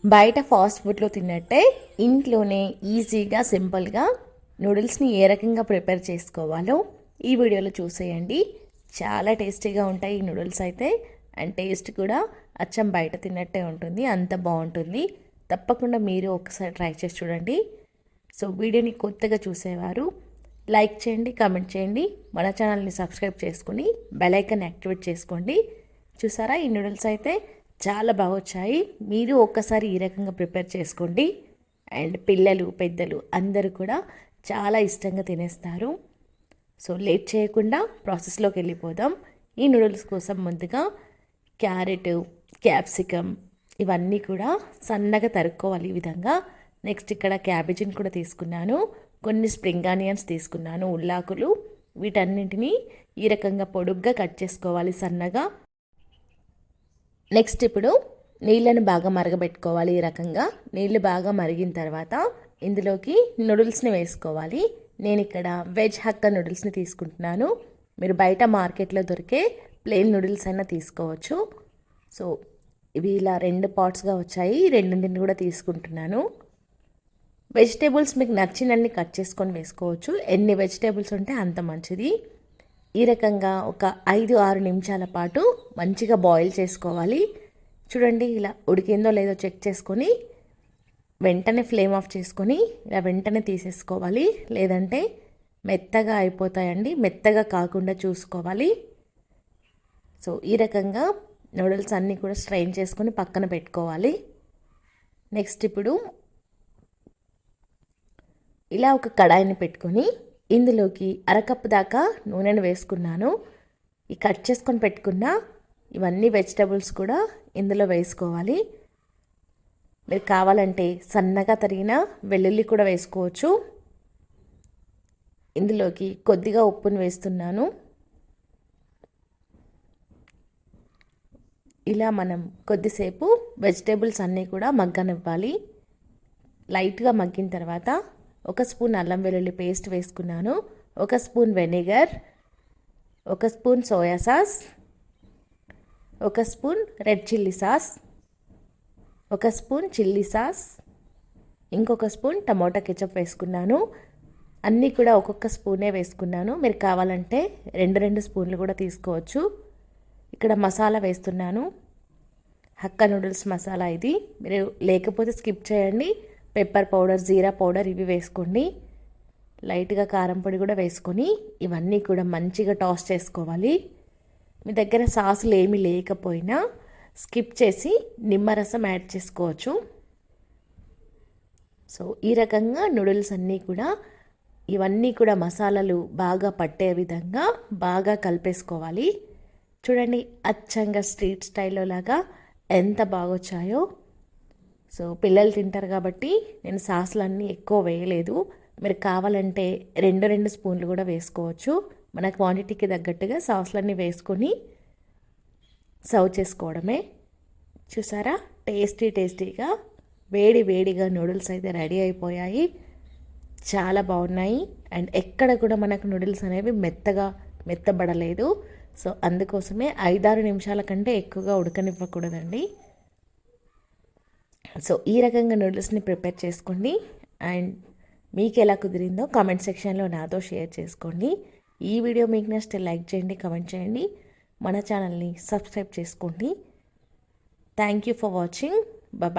బయట ఫాస్ట్ ఫుడ్లో తిన్నట్టే ఇంట్లోనే ఈజీగా సింపుల్గా నూడిల్స్ని ఏ రకంగా ప్రిపేర్ చేసుకోవాలో ఈ వీడియోలో చూసేయండి. చాలా టేస్టీగా ఉంటాయి ఈ నూడిల్స్ అయితే. అండ్ టేస్ట్ కూడా అచ్చం బయట తిన్నట్టే ఉంటుంది, అంత బాగుంటుంది. తప్పకుండా మీరు ఒకసారి ట్రై చేసి చూడండి. సో వీడియోని కొత్తగా చూసేవారు లైక్ చేయండి, కామెంట్ చేయండి, మన ఛానల్ని సబ్స్క్రైబ్ చేసుకుని బెల్ ఐకాన్ యాక్టివేట్ చేసుకోండి. చూసారా, ఈ నూడిల్స్ అయితే చాలా బాగా వచ్చాయి. మీరు ఒక్కసారి ఈ రకంగా ప్రిపేర్ చేసుకోండి. అండ్ పిల్లలు పెద్దలు అందరూ కూడా చాలా ఇష్టంగా తినేస్తారు. సో లేట్ చేయకుండా ప్రాసెస్లోకి వెళ్ళిపోదాం. ఈ నూడిల్స్ కోసం ముందుగా క్యారెట్, క్యాప్సికమ్ ఇవన్నీ కూడా సన్నగా తరుక్కోవాలి ఈ విధంగా. నెక్స్ట్ ఇక్కడ క్యాబేజీని కూడా తీసుకున్నాను, కొన్ని స్ప్రింగ్ ఆనియన్స్ తీసుకున్నాను, ఉల్లాకులు, వీటన్నింటినీ ఈ రకంగా పొడుగ్గా కట్ చేసుకోవాలి సన్నగా. నెక్స్ట్ ఇప్పుడు నీళ్ళను బాగా మరగబెట్టుకోవాలి. ఈ రకంగా నీళ్ళు బాగా మరిగిన తర్వాత ఇందులోకి నూడిల్స్ని వేసుకోవాలి. నేను ఇక్కడ వెజ్ హక్కా నూడిల్స్ని తీసుకుంటున్నాను. మీరు బయట మార్కెట్లో దొరికే ప్లెయిన్ నూడిల్స్ అయినా తీసుకోవచ్చు. సో ఇవి ఇలా 2 పార్ట్స్గా వచ్చాయి, రెండింటిని కూడా తీసుకుంటున్నాను. వెజిటేబుల్స్ మీకు నచ్చినన్ని కట్ చేసుకొని వేసుకోవచ్చు. ఎన్ని వెజిటేబుల్స్ ఉంటే అంత మంచిది. ఈ రకంగా ఒక 5-6 నిమిషాల పాటు మంచిగా బాయిల్ చేసుకోవాలి. చూడండి, ఇలా ఉడికిందో లేదో చెక్ చేసుకొని వెంటనే ఫ్లేమ్ ఆఫ్ చేసుకొని ఇలా వెంటనే తీసేసుకోవాలి, లేదంటే మెత్తగా అయిపోతాయండి. మెత్తగా కాకుండా చూసుకోవాలి. సో ఈ రకంగా నూడిల్స్ అన్నీ కూడా స్ట్రైన్ చేసుకొని పక్కన పెట్టుకోవాలి. నెక్స్ట్ ఇప్పుడు ఇలా ఒక కడాయిని పెట్టుకొని ఇందులోకి అరకప్పు దాకా నూనెను వేసుకున్నాను. ఈ కట్ చేసుకొని పెట్టుకున్న ఇవన్నీ వెజిటబుల్స్ కూడా ఇందులో వేసుకోవాలి. మీరు కావాలంటే సన్నగా తరిగిన వెల్లుల్లి కూడా వేసుకోవచ్చు. ఇందులోకి కొద్దిగా ఉప్పును వేస్తున్నాను. ఇలా మనం కొద్దిసేపు వెజిటేబుల్స్ అన్నీ కూడా మగ్గనివ్వాలి. లైట్గా మగ్గిన తర్వాత 1 స్పూన్ అల్లం వెల్లుల్లి పేస్ట్ వేసుకున్నాను, 1 spoon vinegar, 1 spoon soya sauce, 1 spoon red chilli sauce, 1 spoon chilli sauce, ఇంకొక స్పూన్ టమోటా కెచప్ వేసుకున్నాను. అన్నీ కూడా ఒక్కొక్క స్పూనే వేసుకున్నాను. మీరు కావాలంటే 2 స్పూన్లు కూడా తీసుకోవచ్చు. ఇక్కడ మసాలా వేస్తున్నాను, హక్కా నూడిల్స్ మసాలా ఇది. మీరు లేకపోతే స్కిప్ చేయండి. పెప్పర్ పౌడర్, జీరా పౌడర్ ఇవి వేసుకోండి. లైట్గా కారం పొడి కూడా వేసుకొని ఇవన్నీ కూడా మంచిగా టాస్ చేసుకోవాలి. మీ దగ్గర సాసులు ఏమీ లేకపోయినా స్కిప్ చేసి నిమ్మరసం యాడ్ చేసుకోవచ్చు. సో ఈ రకంగా నూడిల్స్ అన్నీ కూడా ఇవన్నీ కూడా మసాలాలు బాగా పట్టే విధంగా బాగా కలిపేసుకోవాలి. చూడండి, అచ్చంగా స్ట్రీట్ స్టైల్లో లాగా ఎంత బాగా వచ్చాయో. సో పిల్లలు తింటారు కాబట్టి నేను సాసులన్నీ ఎక్కువ వేయలేదు. మీరు కావాలంటే 2 స్పూన్లు కూడా వేసుకోవచ్చు. మన క్వాంటిటీకి తగ్గట్టుగా సాసులన్నీ వేసుకొని సర్వ్ చేసుకోవడమే. చూసారా, టేస్టీగా వేడిగా నూడిల్స్ అయితే రెడీ అయిపోయాయి. చాలా బాగున్నాయి. అండ్ ఎక్కడ కూడా మనకు నూడిల్స్ అనేవి మెత్తబడలేదు. సో అందుకోసమే 5-6 నిమిషాల కంటే ఎక్కువగా ఉడకనివ్వకూడదండి. సో ఈ రకంగా నూడిల్స్ని ప్రిపేర్ చేసుకోండి. అండ్ మీకు ఎలా కుదిరిందో కామెంట్ సెక్షన్లో నాతో షేర్ చేసుకోండి. ఈ వీడియో మీకు నచ్చితే లైక్ చేయండి, కామెంట్ చేయండి, మన ఛానల్ని సబ్స్క్రైబ్ చేసుకోండి. Thank you for watching. Bye.